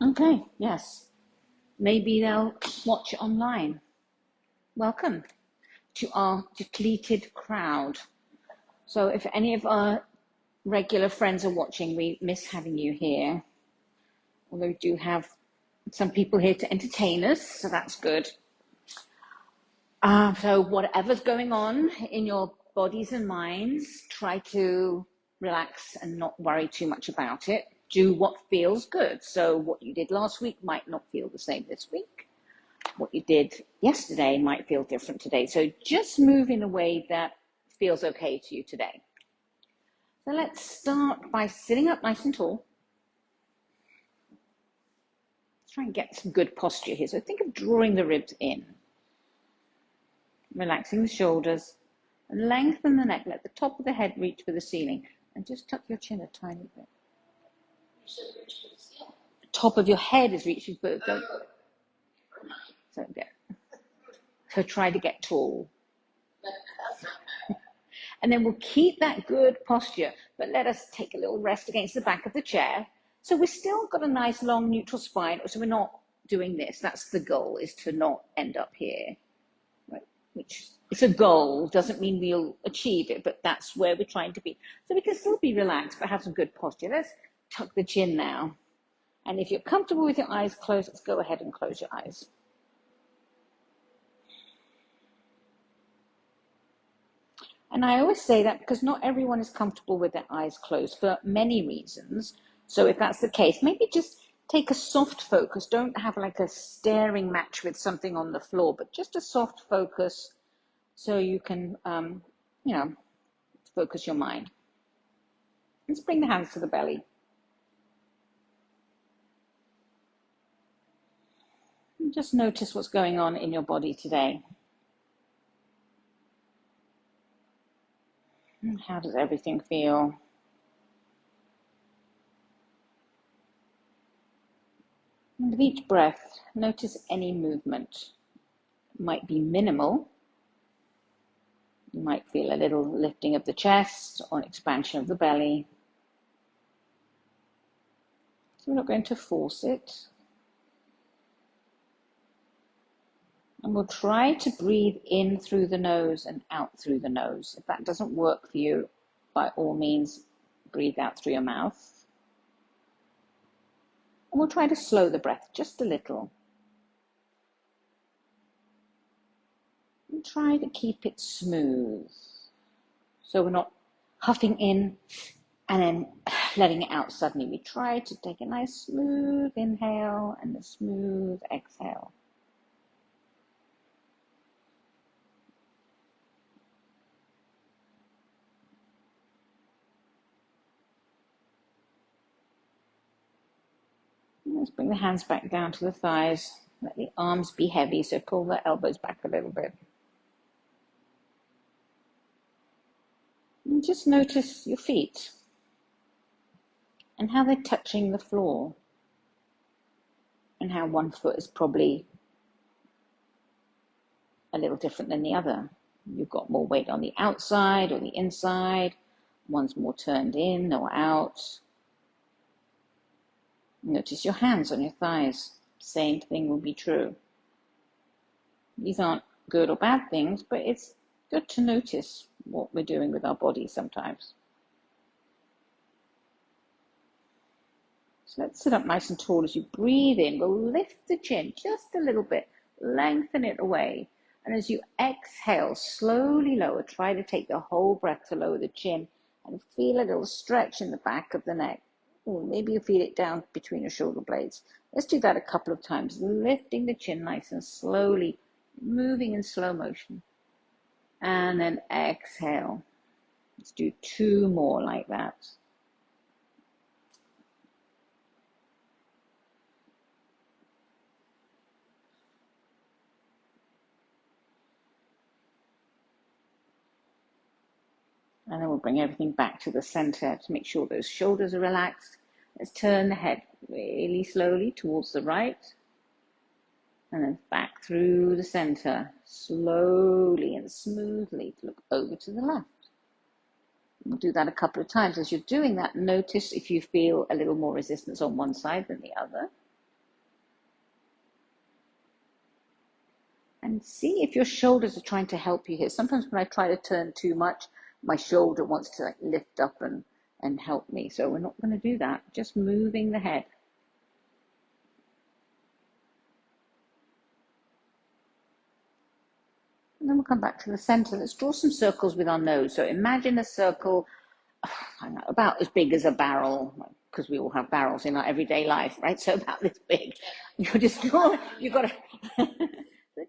Okay, yes. Maybe they'll watch it online. Welcome to our depleted crowd. So if any of our regular friends are watching, we miss having you here. Although we do have some people here to entertain us, so that's good. So whatever's going on in your bodies and minds, try to relax and not worry too much about it. Do what feels good. So what you did last week might not feel the same this week. What you did yesterday might feel different today. So just move in a way that feels okay to you today. So let's start by sitting up nice and tall. Let's try and get some good posture here. So think of drawing the ribs in, relaxing the shoulders, and lengthen the neck. Let the top of the head reach for the ceiling, and just tuck your chin a tiny bit. The top of your head is reaching for don't. So try to get tall. And then we'll keep that good posture, but let us take a little rest against the back of the chair. So we've still got a nice long neutral spine, so we're not doing this. That's the goal, is to not end up here. Right? Which it's a goal, doesn't mean we'll achieve it, but that's where we're trying to be. So we can still be relaxed, but have some good posture. Let's tuck the chin now. And if you're comfortable with your eyes closed, let's go ahead and close your eyes. And I always say that because not everyone is comfortable with their eyes closed for many reasons. So if that's the case, maybe just take a soft focus. Don't have like a staring match with something on the floor, but just a soft focus so you can, focus your mind. Let's bring the hands to the belly. And just notice what's going on in your body today. And how does everything feel? And with each breath, notice any movement. It might be minimal. You might feel a little lifting of the chest or an expansion of the belly. So we're not going to force it. And we'll try to breathe in through the nose and out through the nose. If that doesn't work for you, by all means, breathe out through your mouth. And we'll try to slow the breath just a little. And try to keep it smooth. So we're not huffing in and then letting it out suddenly. We try to take a nice smooth inhale and a smooth exhale. Let's bring the hands back down to the thighs. Let the arms be heavy, so pull the elbows back a little bit. And just notice your feet and how they're touching the floor, and how one foot is probably a little different than the other. You've got more weight on the outside or the inside. One's more turned in or out. Notice your hands on your thighs. Same thing will be true. These aren't good or bad things, but it's good to notice what we're doing with our bodies sometimes. So let's sit up nice and tall. As you breathe in, we'll lift the chin just a little bit, lengthen it away. And as you exhale, slowly lower. Try to take the whole breath to lower the chin and feel a little stretch in the back of the neck. Or maybe you feel it down between your shoulder blades. Let's do that a couple of times, lifting the chin nice and slowly, moving in slow motion. And then exhale. Let's do 2 more like that. And then we'll bring everything back to the center to make sure those shoulders are relaxed. Let's turn the head really slowly towards the right. And then back through the center, slowly and smoothly to look over to the left. We'll do that a couple of times. As you're doing that, notice if you feel a little more resistance on one side than the other. And see if your shoulders are trying to help you here. Sometimes when I try to turn too much, my shoulder wants to like lift up and help me. So we're not going to do that. Just moving the head. And then we'll come back to the center. Let's draw some circles with our nose. So imagine a circle about as big as a barrel, because we all have barrels in our everyday life, right? So about this big. You're just draw, you've got to,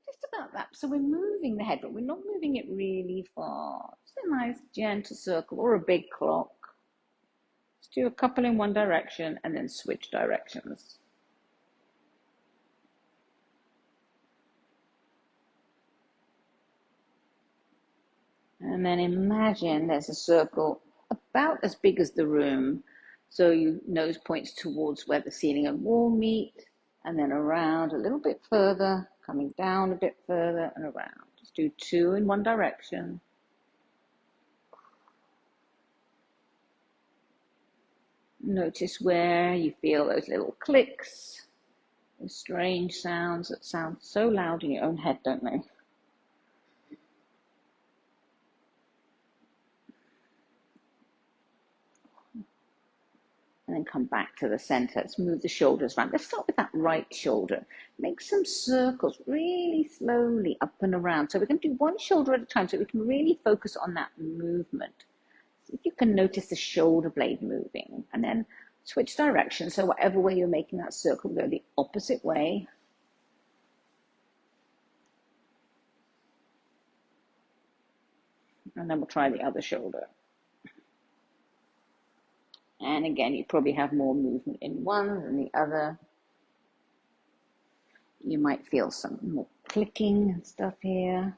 just about that. So we're moving the head, but we're not moving it really far. It's a nice gentle circle or a big clock. Let's do a couple in one direction and then switch directions. And then imagine there's a circle about as big as the room. So your nose points towards where the ceiling and wall meet, and then around a little bit further, coming down a bit further and around. Just do two in one direction. Notice where you feel those little clicks, those strange sounds that sound so loud in your own head, don't they? And then come back to the center. Let's move the shoulders around. Let's start with that right shoulder. Make some circles really slowly up and around. So we're going to do one shoulder at a time so we can really focus on that movement. See if you can notice the shoulder blade moving. And then switch direction. So whatever way you're making that circle, go the opposite way. And then we'll try the other shoulder. And again, you probably have more movement in one than the other. You might feel some more clicking and stuff here.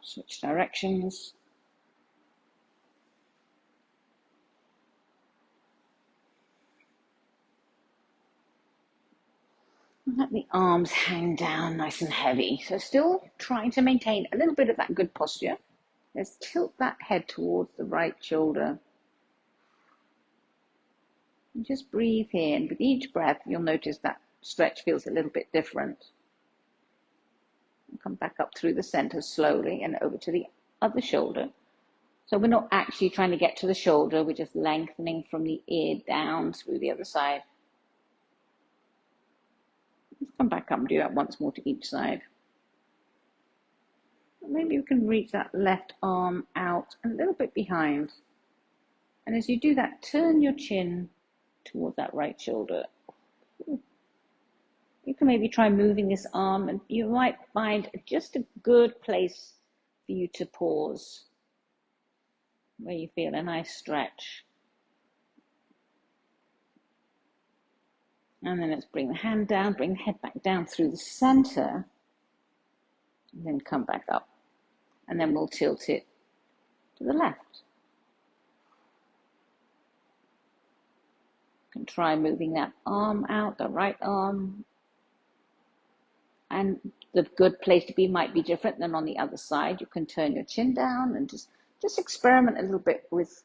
Switch directions. Let the arms hang down nice and heavy. So still trying to maintain a little bit of that good posture. Let's tilt that head towards the right shoulder. And just breathe in. With each breath, you'll notice that stretch feels a little bit different. And come back up through the center slowly and over to the other shoulder. So we're not actually trying to get to the shoulder. We're just lengthening from the ear down through the other side. Let's come back up and do that once more to each side. Maybe you can reach that left arm out a little bit behind. And as you do that, turn your chin towards that right shoulder. You can maybe try moving this arm, and you might find just a good place for you to pause, where you feel a nice stretch. And then let's bring the hand down, bring the head back down through the center, and then come back up. And then we'll tilt it to the left. You can try moving that arm out, the right arm. And the good place to be might be different than on the other side. You can turn your chin down and just experiment a little bit with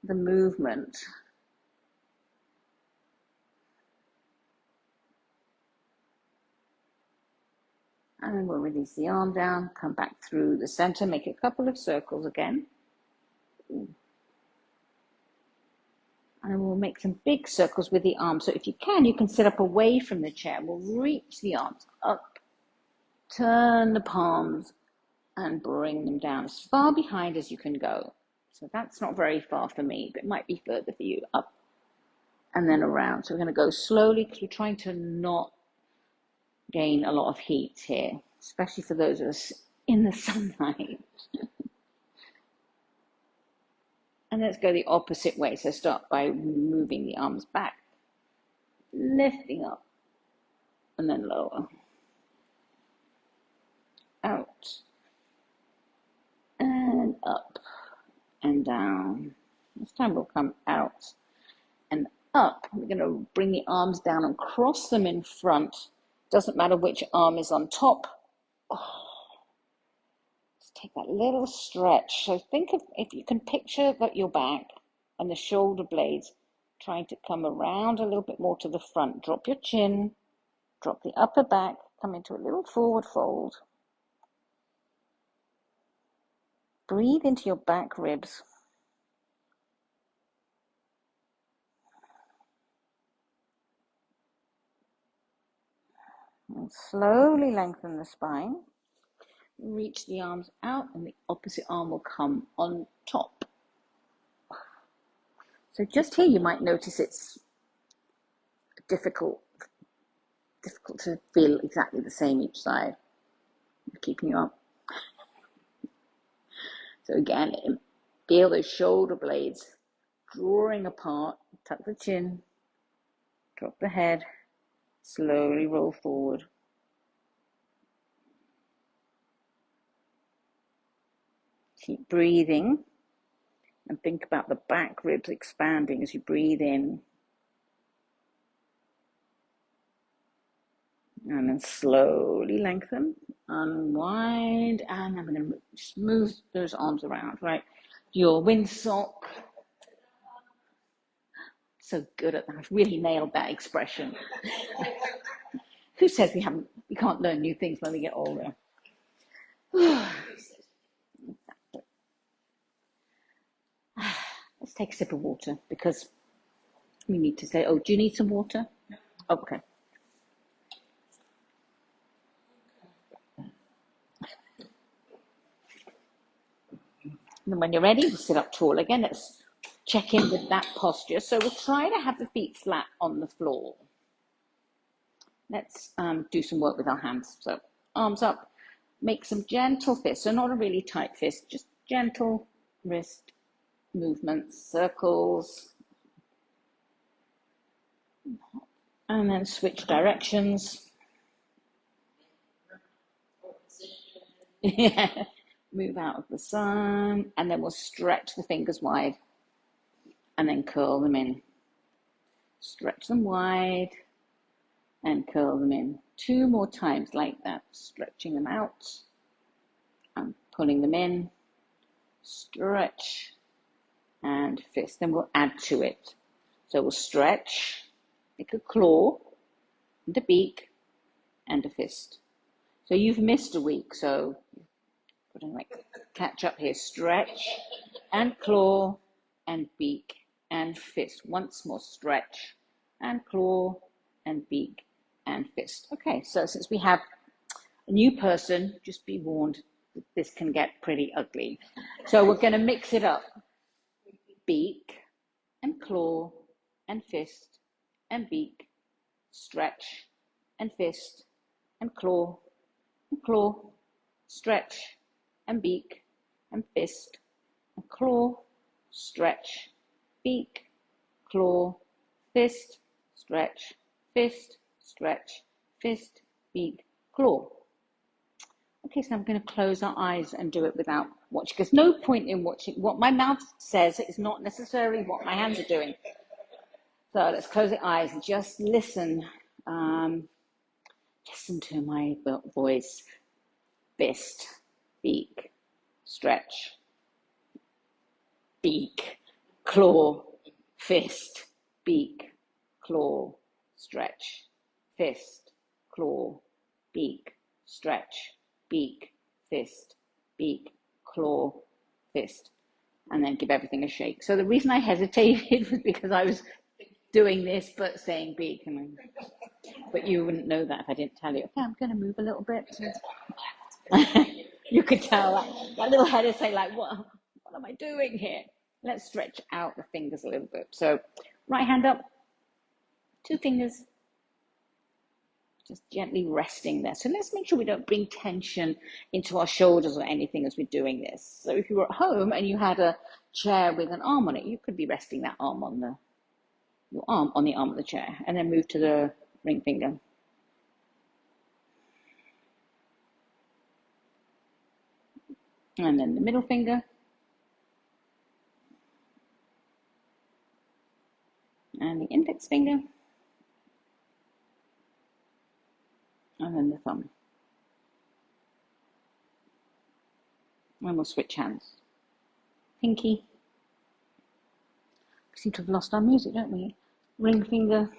the movement. And then we'll release the arm down, come back through the center, make a couple of circles again. And we'll make some big circles with the arms. So if you can sit up away from the chair. We'll reach the arms up, turn the palms, and bring them down as far behind as you can go. So that's not very far for me, but it might be further for you. Up and then around. So we're going to go slowly because we're trying to not gain a lot of heat here, especially for those of us in the sunlight. And let's go the opposite way. So start by moving the arms back, lifting up, and then lower. Out, and up, and down. This time we'll come out and up. We're going to bring the arms down and cross them in front. Doesn't matter which arm is on top. Let's take that little stretch. So think of, if you can picture that your back and the shoulder blades trying to come around a little bit more to the front. Drop your chin, Drop the upper back, come into a little forward fold. Breathe into your back ribs. And slowly lengthen the spine. Reach the arms out and the opposite arm will come on top. So just here you might notice it's difficult to feel exactly the same each side. Keeping you up. So again, feel those shoulder blades drawing apart. Tuck the chin, drop the head, slowly roll forward. Keep breathing and think about the back ribs expanding as you breathe in. And then slowly lengthen, unwind, and I'm going to just move those arms around, right? Your windsock. So good at that. I've really nailed that expression. Who says we can't learn new things when we get older? Let's take a sip of water because we need to say, oh, do you need some water? Okay. And then when you're ready, we'll sit up tall again. Let's check in with that posture. So we'll try to have the feet flat on the floor. Let's do some work with our hands. So arms up, make some gentle fists. So not a really tight fist, just gentle wrist movements, circles. And then switch directions. Yeah. Move out of the sun, and then we'll stretch the fingers wide and then curl them in. Stretch them wide and curl them in. 2 more times like that, stretching them out and pulling them in. Stretch and fist. Then we'll add to it. So we'll stretch, make a claw and a beak and a fist. So you've missed a week, so catch up here. Stretch and claw and beak and fist. Once more, stretch and claw and beak and fist. Okay, so since we have a new person, just be warned that this can get pretty ugly. So we're going to mix it up. Beak and claw and fist and beak, stretch and fist and claw, stretch and beak and fist and claw, stretch, beak, claw, fist, stretch, fist, stretch, fist, beak, claw. Okay, so I'm going to close our eyes and do it without watching, because no point in watching. What my mouth says is not necessarily what my hands are doing. So let's close the eyes and just listen. Listen to my voice. Fist, beak, stretch, beak, claw, fist, beak, claw, stretch, fist, claw, beak, stretch, beak, fist, beak, claw, fist, and then give everything a shake. So the reason I hesitated was because I was doing this but saying beak, but you wouldn't know that if I didn't tell you. Okay, I'm going to move a little bit. You could tell that little head is saying, like, what am I doing here? Let's stretch out the fingers a little bit. So right hand up, 2 fingers, just gently resting there. So let's make sure we don't bring tension into our shoulders or anything as we're doing this. So if you were at home and you had a chair with an arm on it, you could be resting that arm on your arm on the arm of the chair, and then move to the ring finger. And then the middle finger. And the index finger. And then the thumb. And we'll switch hands. Pinky. We seem to have lost our music, don't we? Ring finger.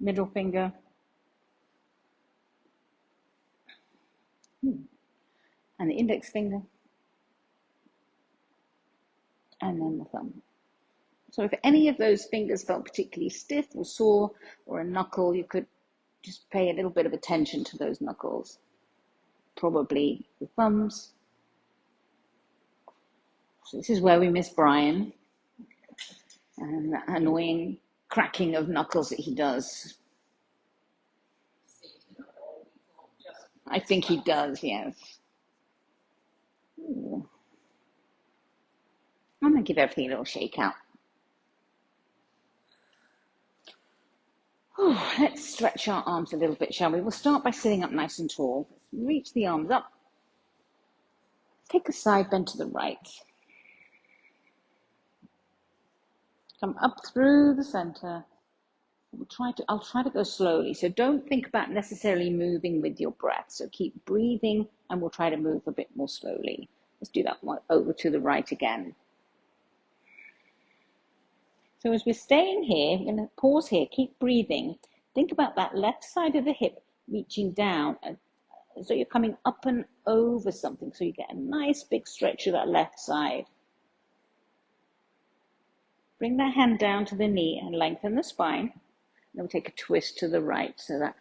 middle finger, and the index finger, and then the thumb. So if any of those fingers felt particularly stiff or sore, or a knuckle, you could just pay a little bit of attention to those knuckles. Probably the thumbs. So this is where we miss Brian and that annoying cracking of knuckles that he does. I think he does, yes. Ooh. I'm going to give everything a little shake out. Oh, let's stretch our arms a little bit, shall we? We'll start by sitting up nice and tall. Let's reach the arms up. Take a side bend to the right. Come up through the center. I'll try to go slowly. So don't think about necessarily moving with your breath. So keep breathing and we'll try to move a bit more slowly. Let's do that one over to the right again. So as we're staying here, we're going to pause here, keep breathing. Think about that left side of the hip reaching down. So you're coming up and over something. So you get a nice big stretch of that left side. Bring that hand down to the knee and lengthen the spine. Then we'll take a twist to the right so that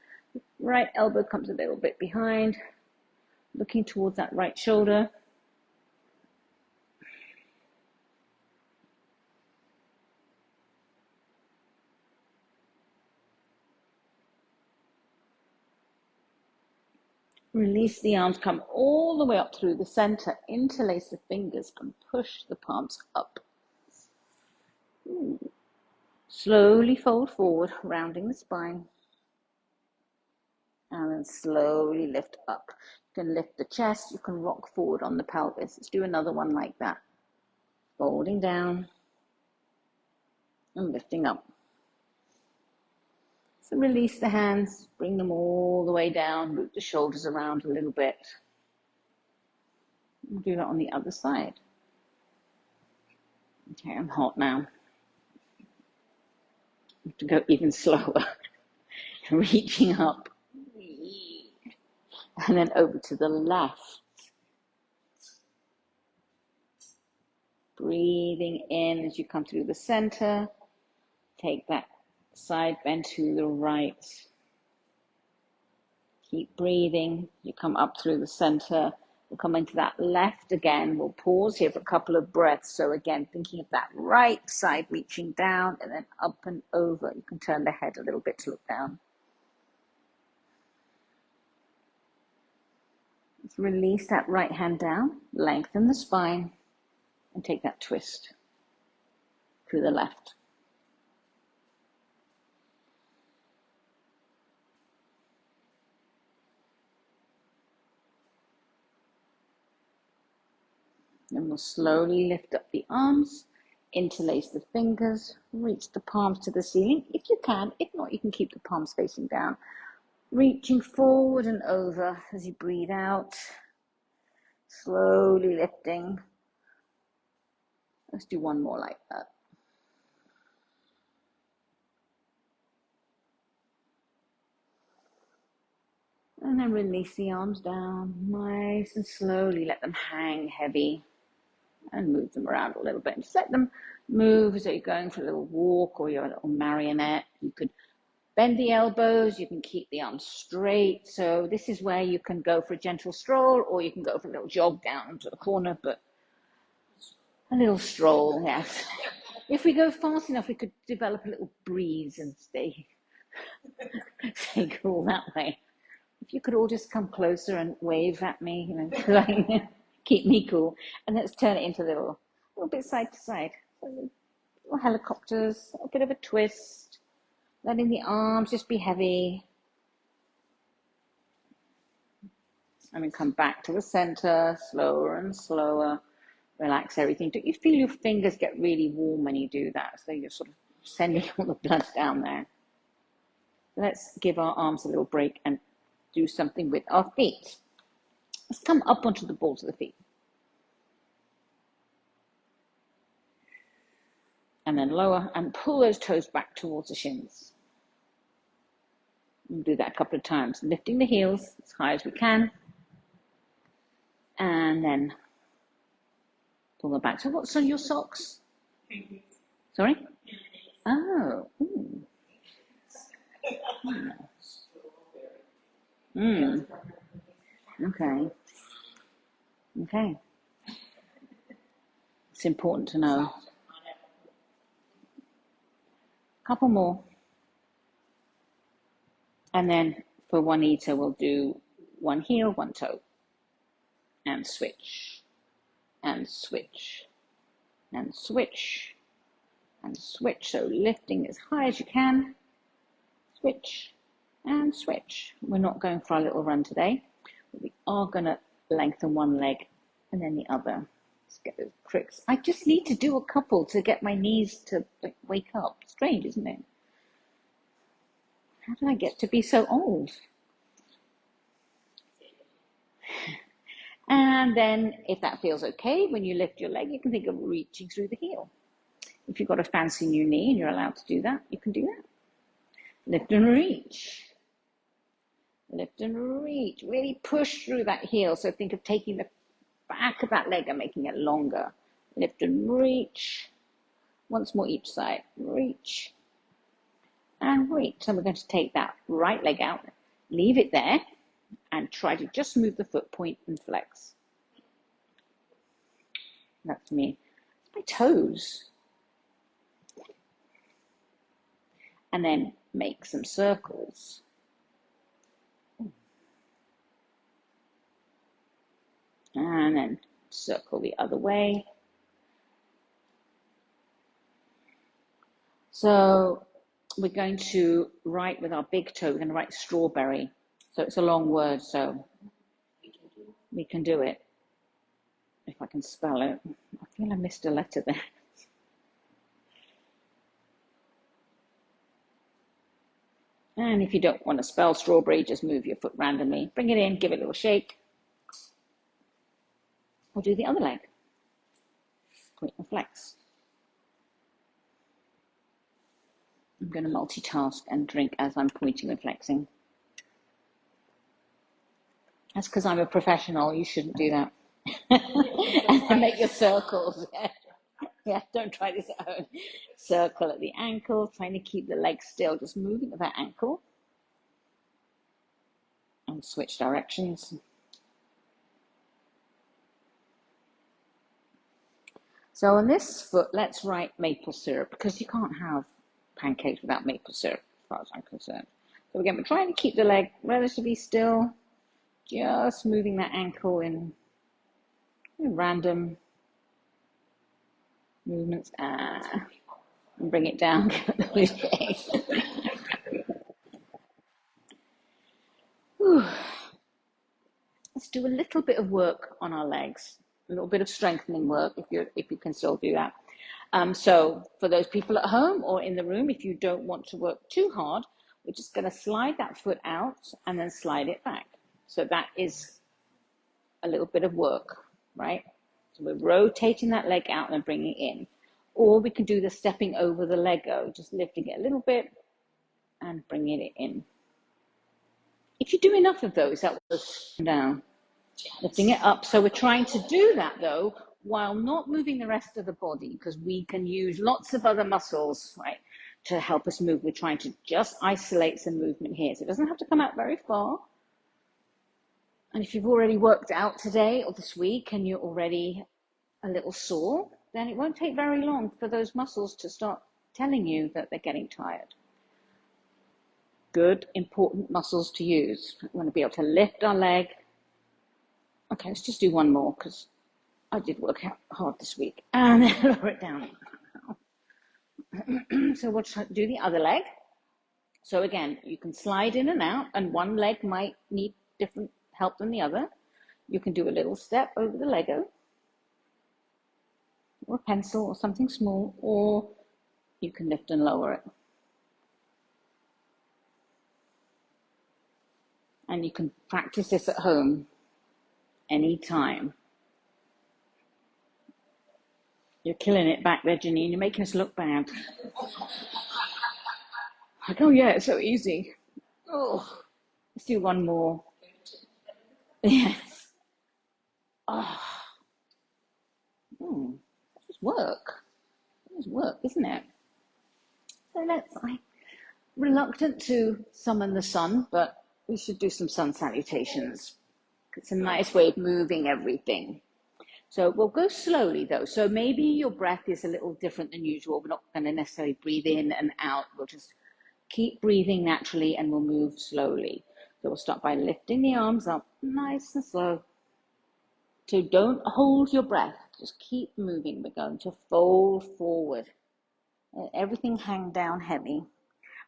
right elbow comes a little bit behind, looking towards that right shoulder. Release the arms, come all the way up through the center, interlace the fingers and push the palms up. Slowly fold forward, rounding the spine. And then slowly lift up. You can lift the chest, you can rock forward on the pelvis. Let's do another one like that. Folding down and lifting up. So release the hands, bring them all the way down, move the shoulders around a little bit. We'll do that on the other side. Okay, I'm hot now. I have to go even slower. Reaching up. And then over to the left. Breathing in as you come through the center. Take that side bend to the right. Keep breathing. You come up through the center. We'll come into that left again. We'll pause here for a couple of breaths. So again, thinking of that right side reaching down and then up and over. You can turn the head a little bit to look down. Let's release that right hand down, lengthen the spine, and take that twist through the left. Then we'll slowly lift up the arms, interlace the fingers, reach the palms to the ceiling if you can. If not, you can keep the palms facing down. Reaching forward and over as you breathe out, slowly lifting. Let's do one more like that. And then release the arms down, nice and slowly, let them hang heavy and move them around a little bit. And just let them move as though you're going for a little walk or you're a little marionette. You could bend the elbows, you can keep the arms straight. So this is where you can go for a gentle stroll or you can go for a little jog down to the corner, but a little stroll, yes. If we go fast enough, we could develop a little breeze and stay cool that way. If you could all just come closer and wave at me, you know, like, keep me cool. And let's turn it into a little bit side to side. So little helicopters, a bit of a twist, letting the arms just be heavy. And then come back to the center, slower and slower. Relax everything. Do you feel your fingers get really warm when you do that? So you're sort of sending all the blood down there. Let's give our arms a little break and do something with our feet. Let's come up onto the balls of the feet. And then lower and pull those toes back towards the shins. We'll do that a couple of times, lifting the heels as high as we can, and then pull them back. So what's on your socks? Sorry? Oh. Ooh. Mm. Okay. Okay. It's important to know. Couple more. And then for Juanita, we'll do one heel, one toe. And switch. And switch. And switch. And switch. So lifting as high as you can. Switch. And switch. We're not going for our little run today. But we are going to lengthen one leg and then the other. Let's get those cricks. I just need to do a couple to get my knees to wake up. Strange, isn't it? How did I get to be so old? And then if that feels okay, when you lift your leg, you can think of reaching through the heel. If you've got a fancy new knee and you're allowed to do that, you can do that. Lift and reach. Lift and reach. Really push through that heel. So think of taking the back of that leg and making it longer. Lift and reach. Once more each side. Reach and reach. So we're going to take that right leg out, leave it there, and try to just move the foot, point and flex. That's me. It's my toes. And then make some circles. And then circle the other way. So we're going to write with our big toe, we're going to write strawberry. So it's a long word, so we can do it. If I can spell it. I feel I missed a letter there. And if you don't want to spell strawberry, just move your foot randomly. Bring it in, give it a little shake. Or do the other leg. Point and flex. I'm going to multitask and drink as I'm pointing and flexing. That's because I'm a professional. You shouldn't do that. And make your circles. Yeah, don't try this at home. Circle at the ankle, trying to keep the leg still, just moving at that ankle. And switch directions. So on this foot, let's write maple syrup, because you can't have pancakes without maple syrup, as far as I'm concerned. So again, we're trying to keep the leg relatively still, just moving that ankle in random movements. And bring it down. Let's do a little bit of work on our legs, a little bit of strengthening work if you can still do that. So for those people at home or in the room, if you don't want to work too hard, we're just going to slide that foot out and then slide it back. So that is a little bit of work, right? So we're rotating that leg out and bringing it in. Or we can do the stepping over the Lego, just lifting it a little bit and bringing it in. If you do enough of those, that will go down, lifting it up. So we're trying to do that though, while not moving the rest of the body, because we can use lots of other muscles, right, to help us move. We're trying to just isolate some movement here. So it doesn't have to come out very far. And if you've already worked out today or this week and you're already a little sore, then it won't take very long for those muscles to start telling you that they're getting tired. Good, important muscles to use. We want to be able to lift our leg. Okay, let's just do one more because I did work out hard this week. And then lower it down. So we'll do the other leg. So again, you can slide in and out, and one leg might need different help than the other. You can do a little step over the Lego, or a pencil, or something small, or you can lift and lower it. And you can practice this at home anytime. You're killing it back there, Janine. You're making us look bad. Like, oh yeah, it's so easy. Oh, let's do one more. Yes. Oh, it's work. It's work, isn't it? So I'm reluctant to summon the sun, but we should do some sun salutations. It's a nice way of moving everything. So we'll go slowly though. So maybe your breath is a little different than usual. We're not going to necessarily breathe in and out. We'll just keep breathing naturally and we'll move slowly. So we'll start by lifting the arms up nice and slow. So don't hold your breath. Just keep moving. We're going to fold forward. Let everything hang down heavy.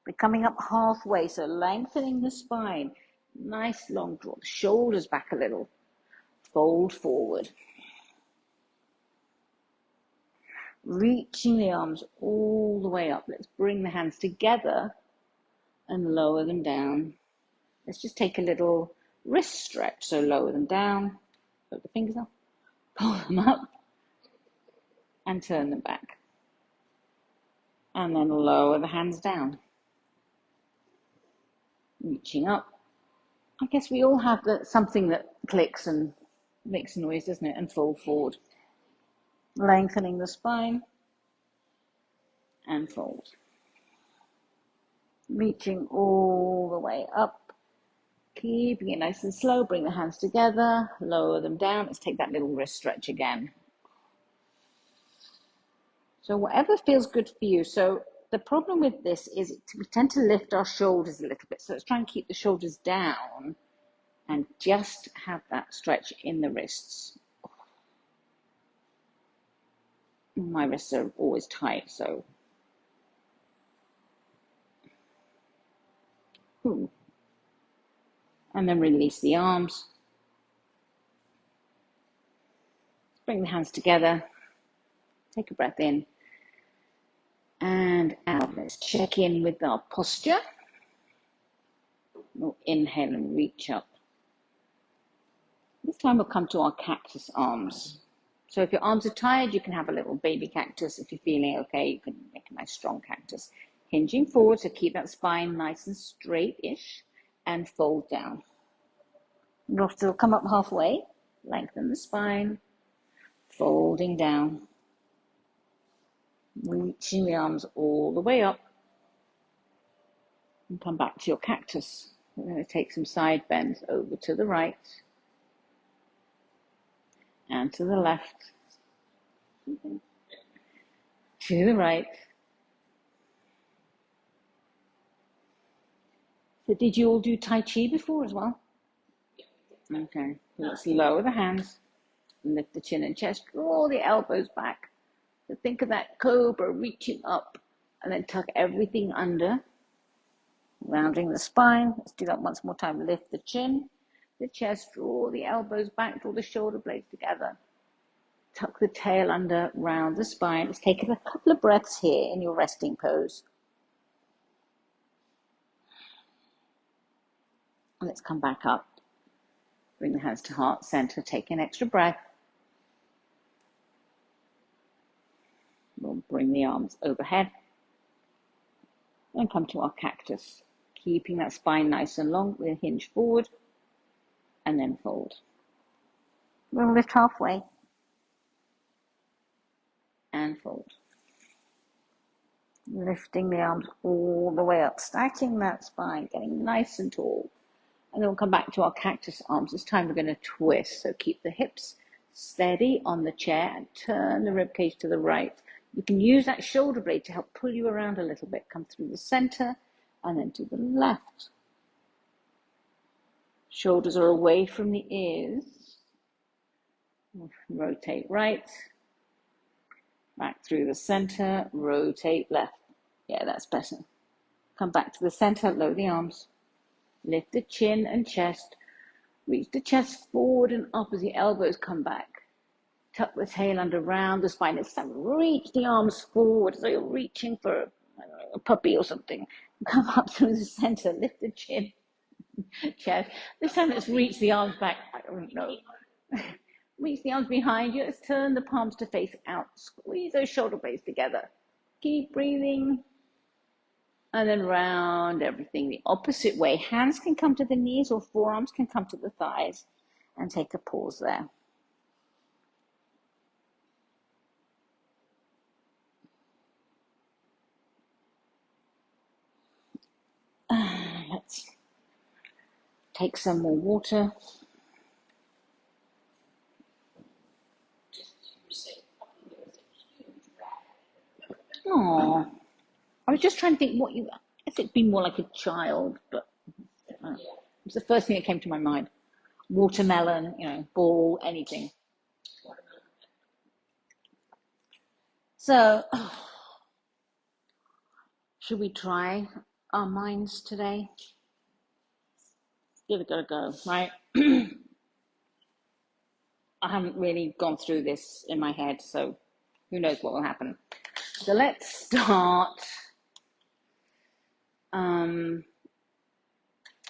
We're coming up halfway, so lengthening the spine. Nice long draw. The shoulders back a little. Fold forward. Reaching the arms all the way up. Let's bring the hands together and lower them down. Let's just take a little wrist stretch. So lower them down, put the fingers up, pull them up, and turn them back. And then lower the hands down. Reaching up. I guess we all have something that clicks and makes a noise, doesn't it? And fold forward. Lengthening the spine and fold. Reaching all the way up. Keeping it nice and slow. Bring the hands together. Lower them down. Let's take that little wrist stretch again. So whatever feels good for you. So the problem with this is we tend to lift our shoulders a little bit. So let's try and keep the shoulders down and just have that stretch in the wrists. My wrists are always tight, so. And then release the arms. Bring the hands together. Take a breath in and out. Let's check in with our posture. We'll inhale and reach up. This time we'll come to our cactus arms. So if your arms are tired, you can have a little baby cactus. If you're feeling okay, you can make a nice strong cactus. Hinging forward, so keep that spine nice and straight-ish and fold down. We'll still come up halfway, lengthen the spine, folding down, reaching the arms all the way up, and come back to your cactus. We're going to take some side bends over to the right and to the left, to the right. So did you all do Tai Chi before as well? Okay, let's lower the hands, lift the chin and chest, draw the elbows back. So think of that cobra reaching up and then tuck everything under, rounding the spine. Let's do that once more time. Lift the chin, the chest, draw the elbows back, draw the shoulder blades together. Tuck the tail under, round the spine. Let's take a couple of breaths here in your resting pose. And let's come back up. Bring the hands to heart center. Take an extra breath. We'll bring the arms overhead. And come to our cactus. Keeping that spine nice and long. We'll hinge forward. And then fold. We'll lift halfway. And fold. Lifting the arms all the way up. Stacking that spine. Getting nice and tall. And then we'll come back to our cactus arms. This time we're going to twist. So keep the hips steady on the chair and turn the rib cage to the right. You can use that shoulder blade to help pull you around a little bit. Come through the center and then to the left. Shoulders are away from the ears. Rotate right. Back through the center. Rotate left. Yeah, that's better. Come back to the center. Lower the arms. Lift the chin and chest. Reach the chest forward and up as the elbows come back. Tuck the tail under, round the spine. It's time to reach the arms forward as though you're reaching for a puppy or something. Come up through the center. Lift the chin, chest. This time let's reach the arms back. I don't know. Reach the arms behind you. Let's turn the palms to face out. Squeeze those shoulder blades together. Keep breathing. And then round everything the opposite way. Hands can come to the knees or forearms can come to the thighs. And take a pause there. Let's take some more water. Oh, I was just trying to think what you. I guess it'd be more like a child, but it was the first thing that came to my mind. Watermelon, ball, anything. So, should we try our minds today? Give it a go, right? I haven't really gone through this in my head, so who knows what will happen. So let's start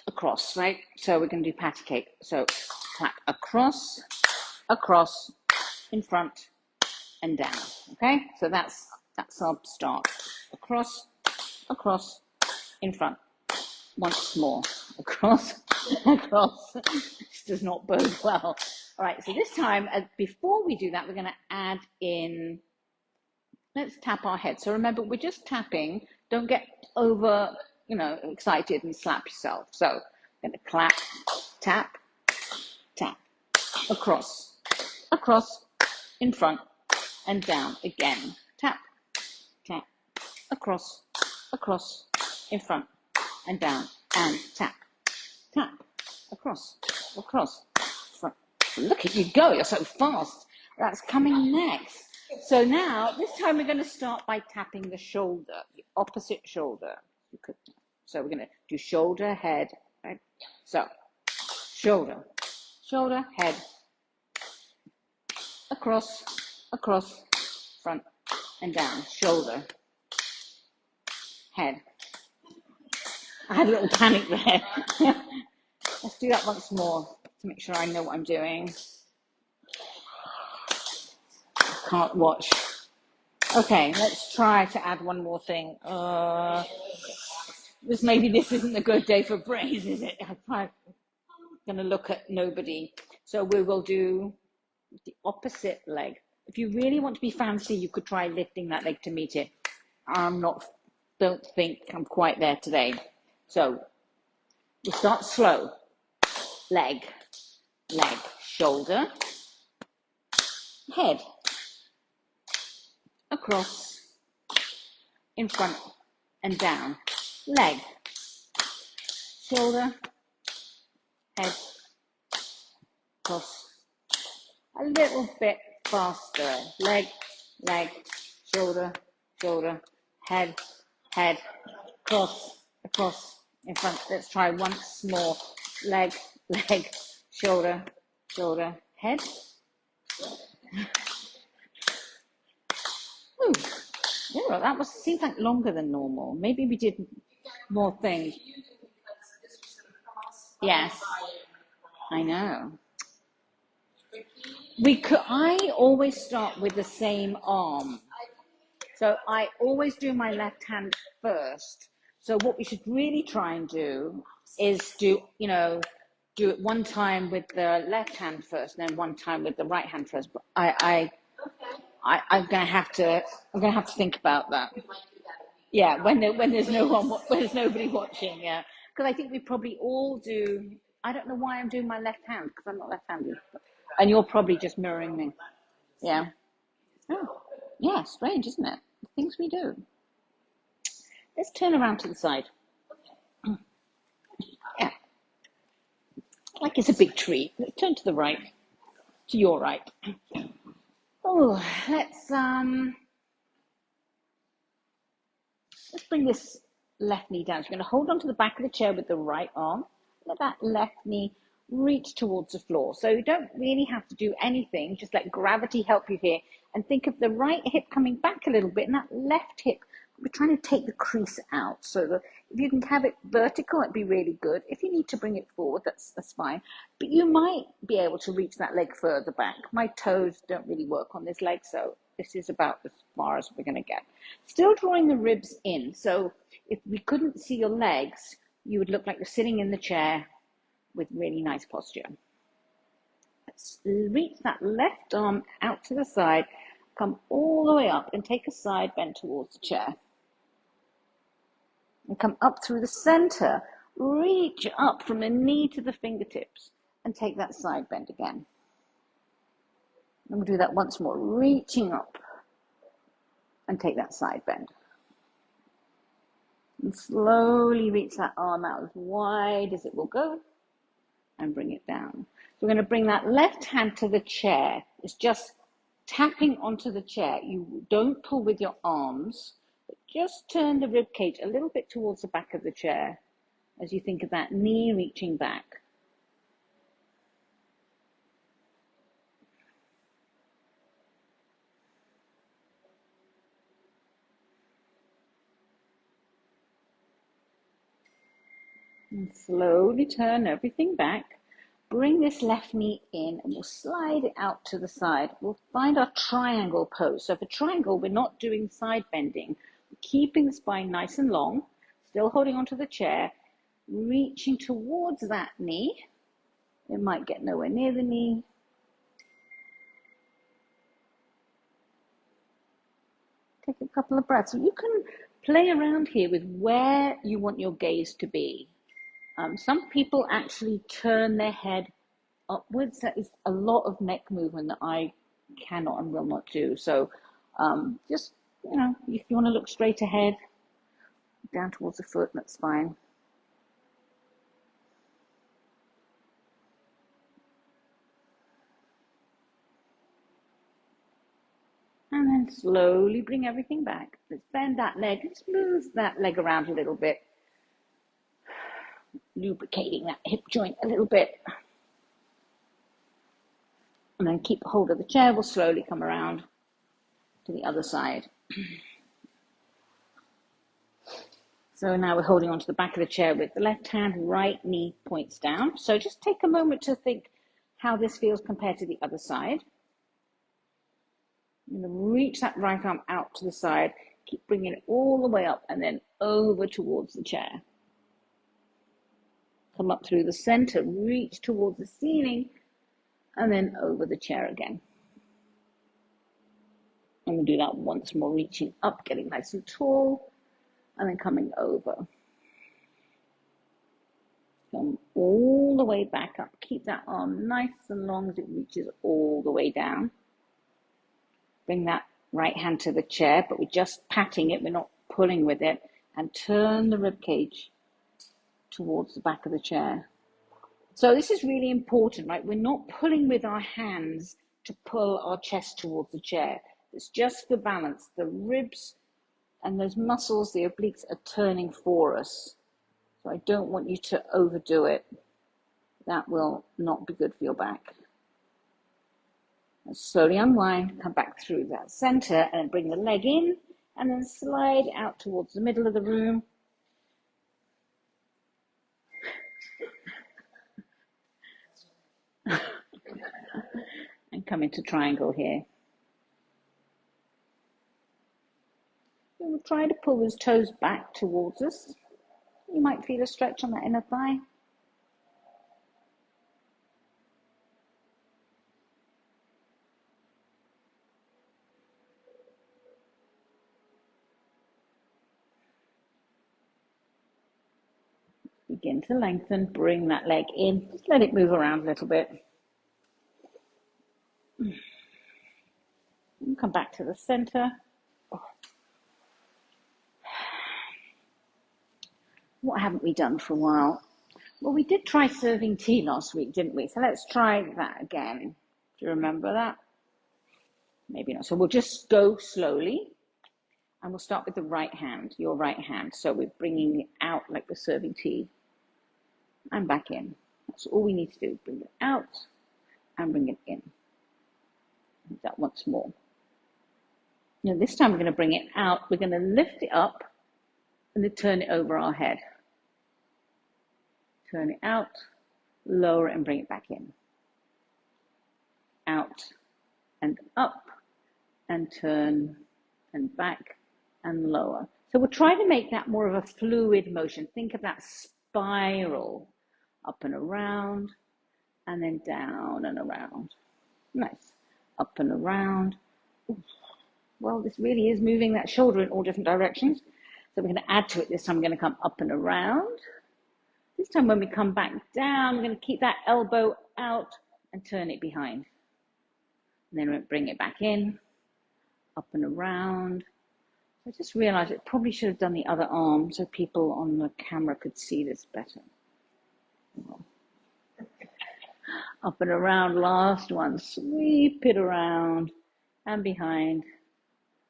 across, right? So we're going to do patty cake. So clap across, across, in front, and down. Okay, so that's our start. Across, across, in front. Once more. Across, across. This does not bode well. All right, so this time, before we do that, we're going to add in, let's tap our head. So remember, we're just tapping. Don't get over, excited and slap yourself. So I'm going to clap, tap, tap, across, across, in front, and down again. Tap, tap, across, across, in front, and down, and tap, tap, across, across, front. Look at you go, you're so fast. That's coming next. So now, this time we're going to start by tapping the shoulder, the opposite shoulder. So we're going to do shoulder, head, right? So, shoulder, shoulder, head, across, across, front, and down. Shoulder, head. I had a little panic there. Let's do that once more to make sure I know what I'm doing. I can't watch. Okay, let's try to add one more thing. Maybe this isn't a good day for brains, is it? I'm going to look at nobody. So we will do the opposite leg. If you really want to be fancy, you could try lifting that leg to meet it. Don't think I'm quite there today. So we'll start slow. Leg, leg, shoulder, head, across, in front, and down. Leg, shoulder, head, across. A little bit faster. Leg, leg, shoulder, shoulder, head, head, across, across, in front. Let's try once more. Leg, leg, shoulder, shoulder, head. Ooh, yeah, that seemed like longer than normal. Maybe we did more things. Yes, I know. I always start with the same arm. So I always do my left hand first. So what we should really try and do is do it one time with the left hand first, and then one time with the right hand first. But I'm gonna have to think about that. Yeah, when there's when there's nobody watching. Yeah, because I think we probably all do. I don't know why I'm doing my left hand because I'm not left-handed, and you're probably just mirroring me. Yeah. Oh, yeah. Strange, isn't it? The things we do. Let's turn around to the side. Yeah, like it's a big tree. Let's turn to the right, to your right. Oh, let's bring this left knee down. So you're going to hold onto the back of the chair with the right arm. Let that left knee reach towards the floor. So you don't really have to do anything. Just let gravity help you here. And think of the right hip coming back a little bit and that left hip. We're trying to take the crease out. So that if you can have it vertical, it'd be really good. If you need to bring it forward, that's fine. But you might be able to reach that leg further back. My toes don't really work on this leg, so this is about as far as we're going to get. Still drawing the ribs in. So If we couldn't see your legs, you would look like you're sitting in the chair with really nice posture. Let's reach that left arm out to the side, come all the way up and take a side bend towards the chair. And come up through the center, reach up from the knee to the fingertips and take that side bend again. And we'll do that once more, reaching up and take that side bend. And slowly reach that arm out as wide as it will go and bring it down. So we're going to bring that left hand to the chair. It's just tapping onto the chair. You don't pull with your arms, but just turn the rib cage a little bit towards the back of the chair as you think of that knee reaching back. And slowly turn everything back. Bring this left knee in and we'll slide it out to the side. We'll find our triangle pose. So for triangle, we're not doing side bending. We're keeping the spine nice and long, still holding onto the chair, reaching towards that knee. It might get nowhere near the knee. Take a couple of breaths. You can play around here with where you want your gaze to be. Some people actually turn their head upwards. That is a lot of neck movement that I cannot and will not do. So just, if you want to look straight ahead, down towards the foot, that's fine. And then slowly bring everything back. Let's bend that leg. Let's move that leg around a little bit. Lubricating that hip joint a little bit. And then keep hold of the chair. We'll slowly come around to the other side. So now we're holding onto the back of the chair with the left hand, right knee points down. So just take a moment to think how this feels compared to the other side. I'm going to reach that right arm out to the side, keep bringing it all the way up and then over towards the chair. Come up through the center, reach towards the ceiling, and then over the chair again. And we'll do that once more, reaching up, getting nice and tall, and then coming over. Come all the way back up. Keep that arm nice and long as it reaches all the way down. Bring that right hand to the chair, but we're just patting it, we're not pulling with it, and turn the rib cage towards the back of the chair. So this is really important, right? We're not pulling with our hands to pull our chest towards the chair. It's just for balance. The ribs and those muscles, the obliques, are turning for us. So I don't want you to overdo it. That will not be good for your back. And slowly unwind, come back through that center and bring the leg in and then slide out towards the middle of the room. And come into triangle here. We'll try to pull those toes back towards us. You might feel a stretch on that inner thigh. Begin to lengthen, bring that leg in, just let it move around a little bit. And come back to the center. What haven't we done for a while? Well, we did try serving tea last week, didn't we? So let's try that again. Do you remember that? Maybe not. So we'll just go slowly. And we'll start with the right hand, your right hand. So we're bringing it out like we're serving tea. And back in. That's all we need to do. Bring it out and bring it in. Do that once more. Now this time we're going to bring it out. We're going to lift it up and then turn it over our head. Turn it out, lower it and bring it back in. Out and up and turn and back and lower. So we'll try to make that more of a fluid motion. Think of that spiral up and around, and then down and around. Nice. Up and around. Ooh. Well, this really is moving that shoulder in all different directions. So we're going to add to it. This time we're going to come up and around. This time when we come back down, we're going to keep that elbow out and turn it behind. And then we'll bring it back in, up and around. I just realized it probably should have done the other arm so people on the camera could see this better. Up and around, last one. Sweep it around and behind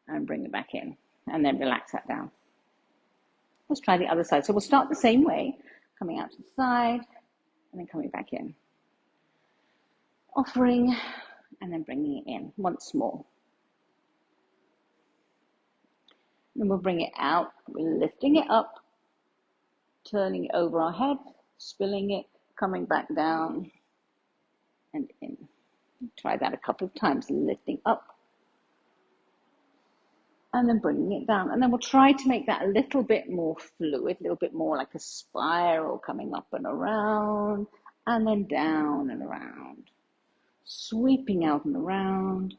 and bring it back in. And then relax that down. Let's try the other side. So we'll start the same way, coming out to the side and then coming back in. Offering and then bringing it in once more. Then we'll bring it out. We're lifting it up, turning it over our head, spilling it, coming back down and in. Try that a couple of times, lifting up and then bringing it down. And then we'll try to make that a little bit more fluid, a little bit more like a spiral coming up and around and then down and around. Sweeping out and around.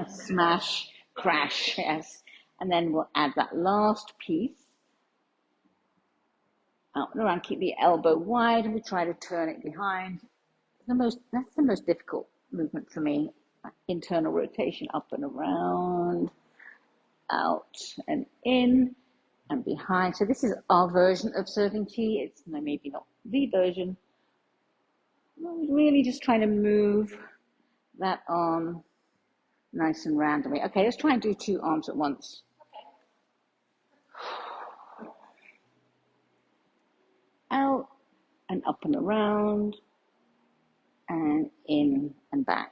Smash, crash, yes. And then we'll add that last piece. Out and around, keep the elbow wide, and we try to turn it behind. That's the most difficult movement for me. Internal rotation, up and around, out and in, and behind. So this is our version of serving tea. It's maybe not the version. We're really just trying to move that arm nice and randomly. Okay, let's try and do two arms at once. Out and up and around and in and back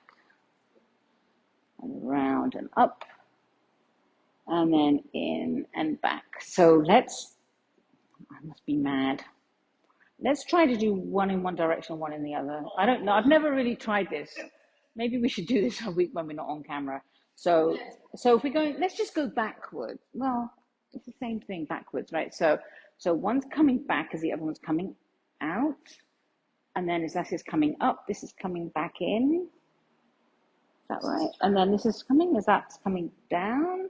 and around and up and then in and back. So I must be mad. Let's try to do one in one direction, one in the other. I don't know. I've never really tried this. Maybe we should do this a week when we're not on camera. So if we're going, let's just go backwards. Well, it's the same thing backwards, right? So one's coming back as the other one's coming out. And then as that is coming up, this is coming back in. Is that right? And then this is coming as that's coming down.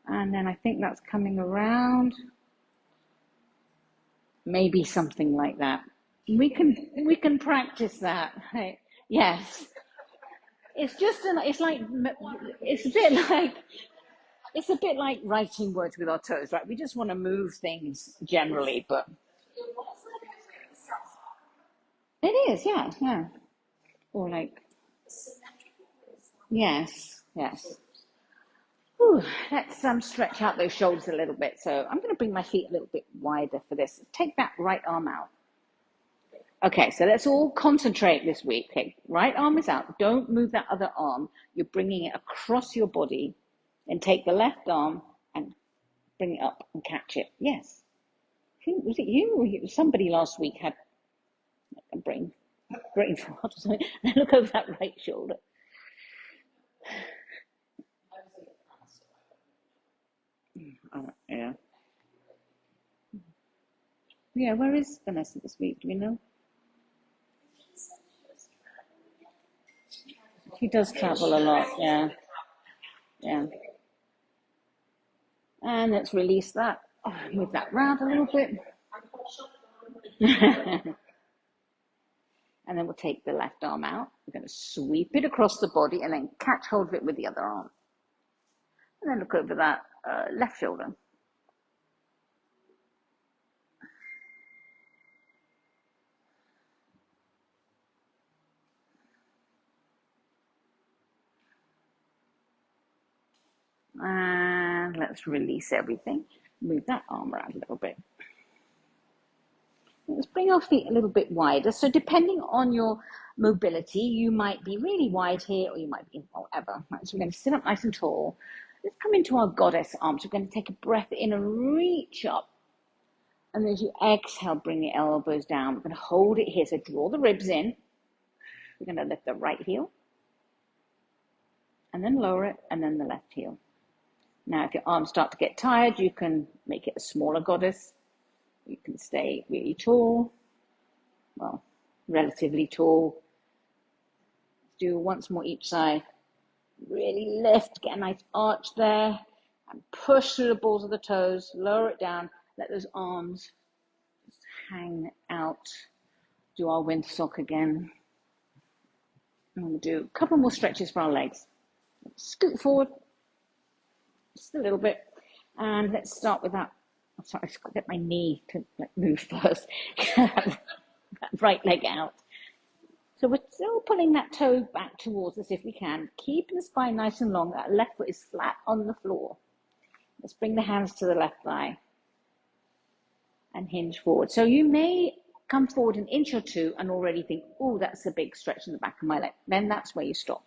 And then I think that's coming around. Maybe something like that. We can practice that. Right? Yes. It's a bit like writing words with our toes, right? We just want to move things generally, but it is, yeah. Or like, yes. Whew, let's stretch out those shoulders a little bit. So I'm going to bring my feet a little bit wider for this. Take that right arm out. Okay, so let's all concentrate this week. Okay, right arm is out. Don't move that other arm. You're bringing it across your body. And take the left arm and bring it up and catch it. Yes. Was it you or you? Somebody last week had a brain fart or something. And look over that right shoulder. Yeah. Yeah, where is Vanessa this week? Do we know? She does travel a lot, yeah. And let's release that. Oh, move that round a little bit. And then we'll take the left arm out. We're going to sweep it across the body and then catch hold of it with the other arm. And then look over that left shoulder. And let's release everything. Move that arm around a little bit. Let's bring our feet a little bit wider. So depending on your mobility, you might be really wide here or you might be whatever. Right, so we're going to sit up nice and tall. Let's come into our goddess arms. We're going to take a breath in and reach up. And as you exhale, bring the elbows down. We're going to hold it here. So draw the ribs in. We're going to lift the right heel. And then lower it. And then the left heel. Now, if your arms start to get tired, you can make it a smaller goddess. You can stay really tall, well, relatively tall. Do once more each side. Really lift, get a nice arch there, and push through the balls of the toes, lower it down, let those arms just hang out. Do our windsock again. And we'll do a couple more stretches for our legs. Scoot forward just a little bit, and let's start with that. I'm sorry, I've got to get my knee to move first. That right leg out. So we're still pulling that toe back towards us if we can, keeping the spine nice and long. That left foot is flat on the floor. Let's bring the hands to the left thigh and hinge forward. So you may come forward an inch or two and already think, oh, that's a big stretch in the back of my leg. Then that's where you stop.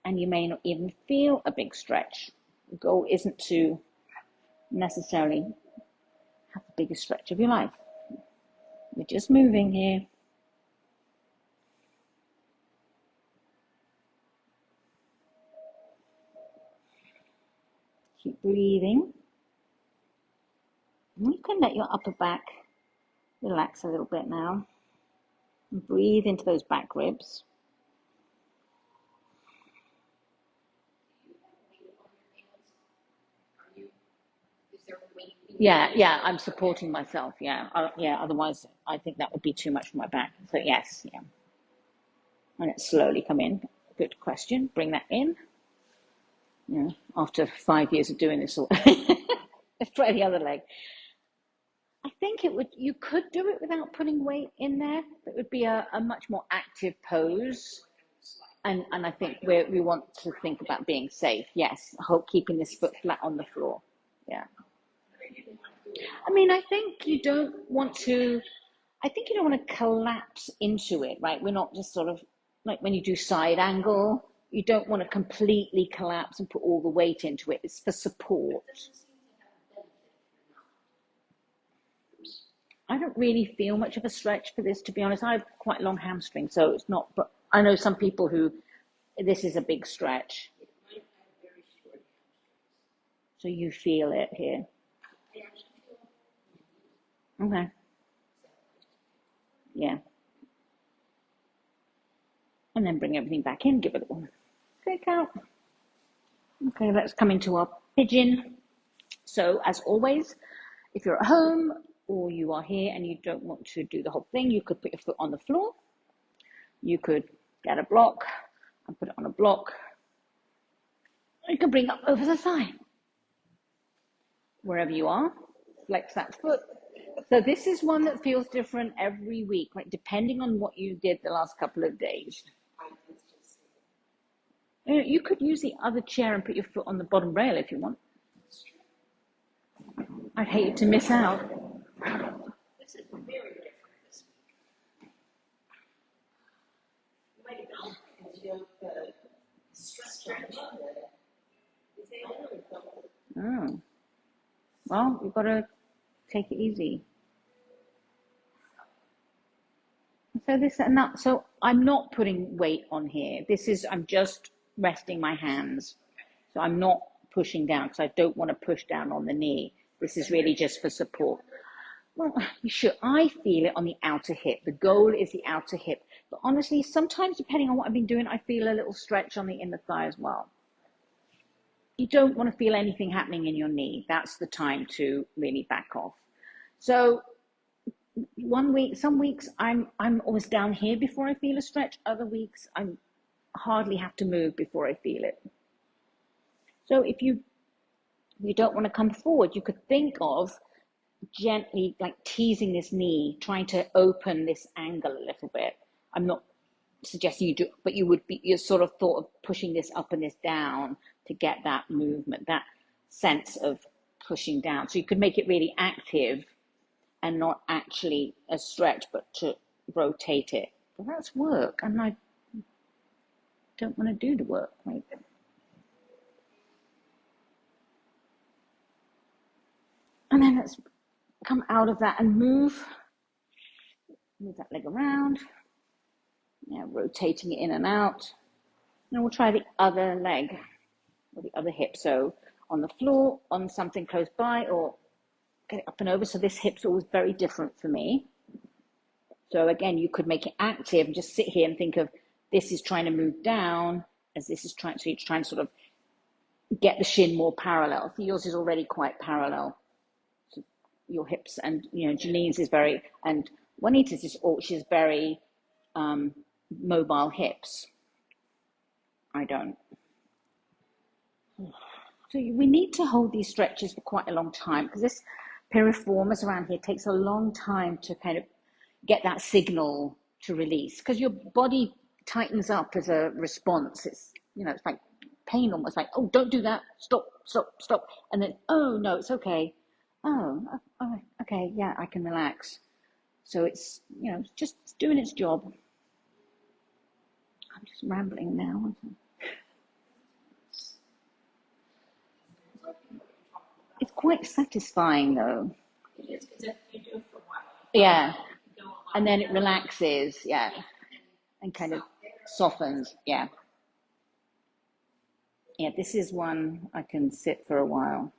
And you may not even feel a big stretch. The goal isn't to necessarily have the biggest stretch of your life. We're just moving here. Keep breathing. And you can let your upper back relax a little bit now. And breathe into those back ribs. Yeah, I'm supporting myself. Yeah, otherwise I think that would be too much for my back. So yes, yeah. And it slowly come in. Good question. Bring that in. Yeah, after 5 years of doing this, let's try the other leg. I think you could do it without putting weight in there. It would be a much more active pose. And I think we want to think about being safe. Yes, keeping this foot flat on the floor. Yeah. I mean, I think you don't want to collapse into it, right? We're not just sort of like when you do side angle, you don't want to completely collapse and put all the weight into it. It's for support. I don't really feel much of a stretch for this, to be honest. I have quite long hamstrings, so it's not, but I know some people who this is a big stretch. So you feel it here. Okay. Yeah. And then bring everything back in, give it a little kick out. Okay, let's come into our pigeon. So as always, if you're at home or you are here and you don't want to do the whole thing, you could put your foot on the floor. You could get a block and put it on a block. You can bring up over the thigh. Wherever you are, flex that foot. So this is one that feels different every week, right? Depending on what you did the last couple of days. You could use the other chair and put your foot on the bottom rail if you want. I'd hate to miss out. This is very different this week. Oh. Well, you've got to take it easy. So I'm not putting weight on here. I'm just resting my hands. So I'm not pushing down because I don't want to push down on the knee. This is really just for support. Well, you should. I feel it on the outer hip. The goal is the outer hip. But honestly, sometimes depending on what I've been doing, I feel a little stretch on the inner thigh as well. You don't want to feel anything happening in your knee. That's the time to really back off. So some weeks I'm always down here before I feel a stretch. Other weeks I hardly have to move before I feel it. So if you don't want to come forward, you could think of gently like teasing this knee, trying to open this angle a little bit. I'm not suggesting you do, but you're sort of thought of pushing this up and this down to get that movement, that sense of pushing down. So you could make it really active and not actually a stretch, but to rotate it. Well, that's work, and I don't want to do the work. Right? And then let's come out of that and move that leg around. Yeah, rotating it in and out. And we'll try the other leg. or the other hip. So on the floor, on something close by, or get it up and over. So this hip's always very different for me. So again, you could make it active and just sit here and think of this is trying to move down as this is trying, so you're trying to sort of get the shin more parallel. Yours is already quite parallel to your hips, and Janine's is very, and Juanita's is, she's very mobile hips. I don't. So we need to hold these stretches for quite a long time because this piriformis around here takes a long time to kind of get that signal to release, because your body tightens up as a response. It's it's like pain, almost like, oh, don't do that, stop, stop, stop, and then, oh no, it's okay, oh, okay, yeah, I can relax. So it's just doing its job. I'm just rambling now. It's quite satisfying though. It is, because you do it for a while. Yeah, You go a lot and then it relaxes, yeah, and kind of softens, yeah. Yeah, this is one I can sit for a while.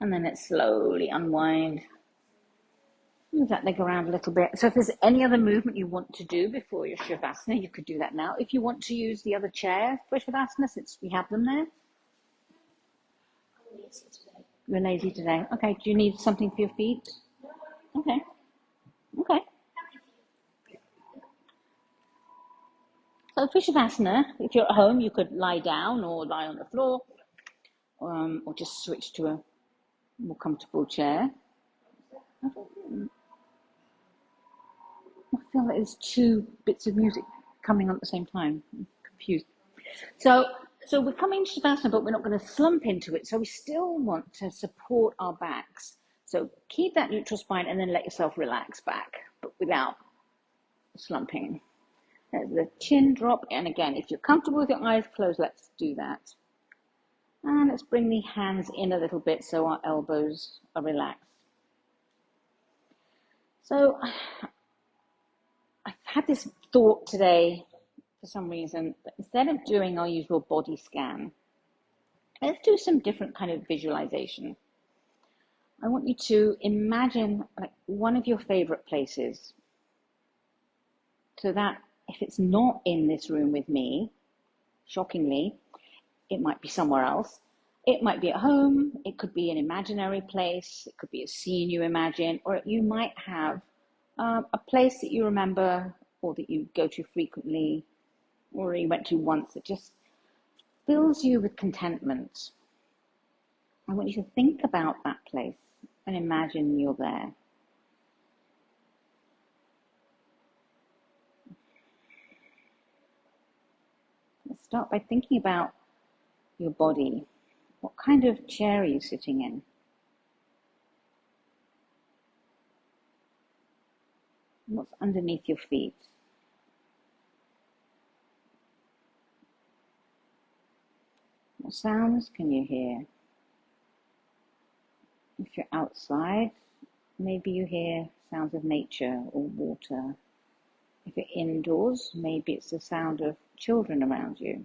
And then it slowly unwind. Move that leg around a little bit. So if there's any other movement you want to do before your Shavasana, you could do that now. If you want to use the other chair for Shavasana, since we have them there. I'm lazy today. You're lazy today. Okay, do you need something for your feet? Okay, okay. So for Shavasana, if you're at home, you could lie down or lie on the floor, or just switch to a more comfortable chair. I feel like there's two bits of music coming on at the same time. I'm confused. So we're coming to Shavasana, but we're not going to slump into it. So we still want to support our backs. So keep that neutral spine and then let yourself relax back, but without slumping. There's the chin drop. And again, if you're comfortable with your eyes closed, let's do that. And let's bring the hands in a little bit so our elbows are relaxed. So I've had this thought today for some reason, that instead of doing our usual body scan, let's do some different kind of visualization. I want you to imagine like one of your favorite places, so that if it's not in this room with me, shockingly, it might be somewhere else. It might be at home, it could be an imaginary place, it could be a scene you imagine, or you might have a place that you remember or that you go to frequently or you went to once that just fills you with contentment. I want you to think about that place and imagine you're there. Let's start by thinking about your body. What kind of chair are you sitting in? What's underneath your feet? What sounds can you hear? If you're outside, maybe you hear sounds of nature or water. If you're indoors, maybe it's the sound of children around you.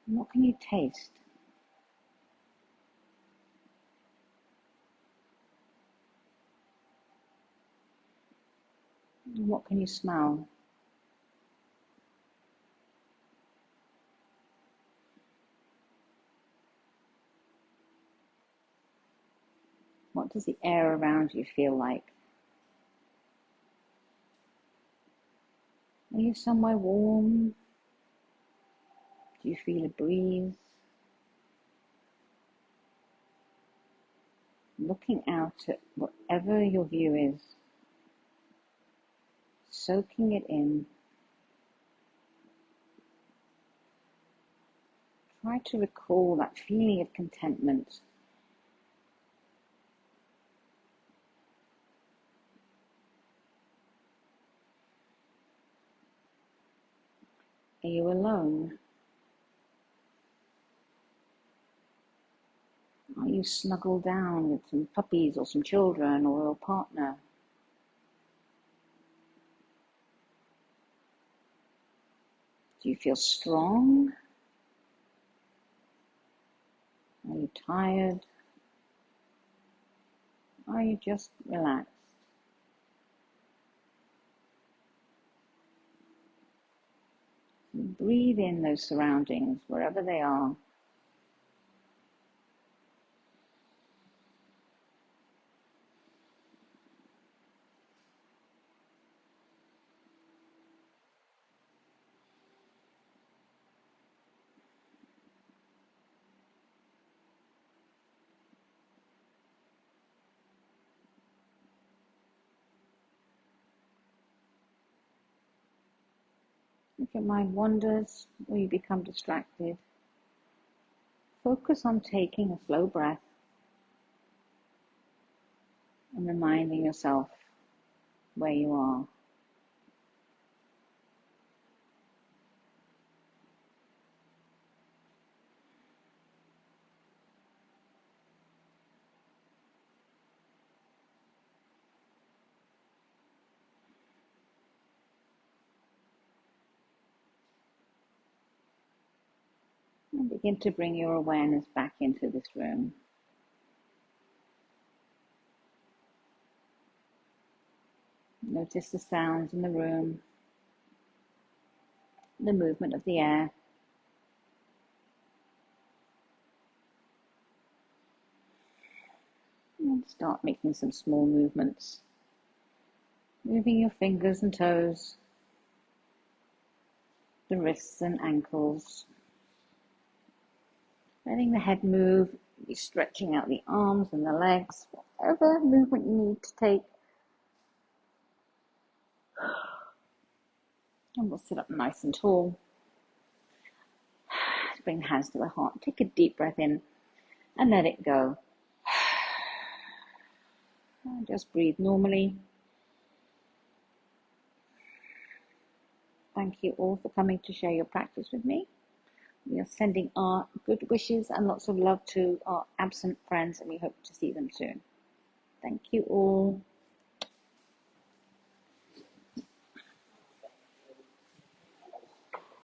And what can you taste? And what can you smell? What does the air around you feel like? Are you somewhere warm? Do you feel a breeze? Looking out at whatever your view is, soaking it in. Try to recall that feeling of contentment. Are you alone? Are you snuggled down with some puppies or some children or a partner? Do you feel strong? Are you tired? Are you just relaxed? Breathe in those surroundings, wherever they are. If your mind wanders or you become distracted, focus on taking a slow breath and reminding yourself where you are. And begin to bring your awareness back into this room. Notice the sounds in the room, the movement of the air. And start making some small movements. Moving your fingers and toes, the wrists and ankles. Letting the head move, be stretching out the arms and the legs, whatever movement you need to take. And we'll sit up nice and tall. Bring the hands to the heart. Take a deep breath in and let it go. And just breathe normally. Thank you all for coming to share your practice with me. We are sending our good wishes and lots of love to our absent friends, and we hope to see them soon. Thank you all.